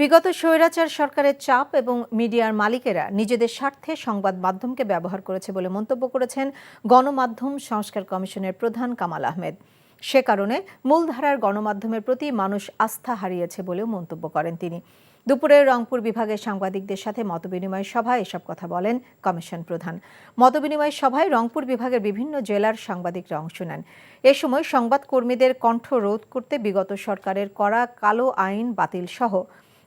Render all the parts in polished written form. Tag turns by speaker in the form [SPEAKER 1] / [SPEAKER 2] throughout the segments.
[SPEAKER 1] বিগত স্বৈরাচার সরকারের চাপ এবং মিডিয়ার মালিকেরা নিজেদের স্বার্থে সংবাদ মাধ্যমকে ব্যবহার করেছে বলে মন্তব্য করেছেন গণমাধ্যম সংস্কার কমিশনের প্রধান কামাল আহমেদ। সে কারণে মূলধারার গণমাধ্যমের প্রতি মানুষ আস্থা হারিয়েছে বলেও মন্তব্য করেন তিনি। দুপুরে রংপুর বিভাগের সাংবাদিকদের সাথে মতবিনিময় সভায় এসব কথা বলেন কমিশন প্রধান। মতবিনিময় সভায় রংপুর বিভাগের বিভিন্ন জেলার সাংবাদিকরা অংশ নেন। এ সময় সংবাদকর্মীদের কণ্ঠ রোধ করতে বিগত সরকারের করা কালো আইন বাতিল সহ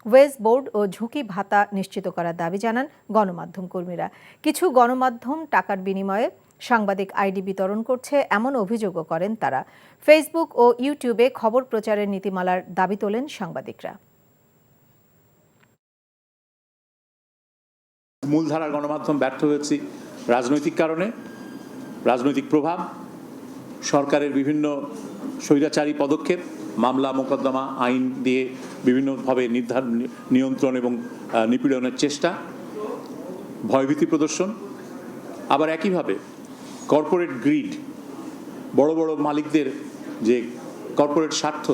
[SPEAKER 1] ওয়েজ বোর্ড ও ঝুঁকি ভাতা নিশ্চিত করার দাবি জানান গণমাধ্যম কর্মীরা। কিছু গণমাধ্যম টাকার বিনিময়ে সাংবাদিক আইডি বিতরণ করছে এমন অভিযোগও করেন তারা। ফেসবুক ও ইউটিউবে খবর প্রচারের নীতিমালার দাবি তোলেন সাংবাদিকরা।
[SPEAKER 2] মূলধারার গণমাধ্যম ব্যর্থ হয়েছে রাজনৈতিক কারণে, রাজনৈতিক প্রভাব, সরকারের বিভিন্ন স্বৈরাচারী পদক্ষেপ, মামলা মোকদ্দমা আইন দিয়ে বিভিন্নভাবে নিয়ন্ত্রণ এবং নিপীড়নের চেষ্টা, ভয়ভীতি প্রদর্শন, আবার একইভাবে কর্পোরেট গ্রিড, বড় বড় মালিকদের যে কর্পোরেট স্বার্থ,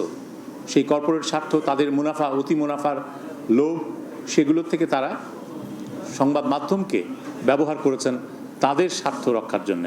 [SPEAKER 2] সেই কর্পোরেট স্বার্থ, তাদের মুনাফা, অতি মুনাফার লোভ, সেগুলোর থেকে তারা সংবাদ মাধ্যমকে ব্যবহার করেছেন তাদের স্বার্থ রক্ষার জন্য।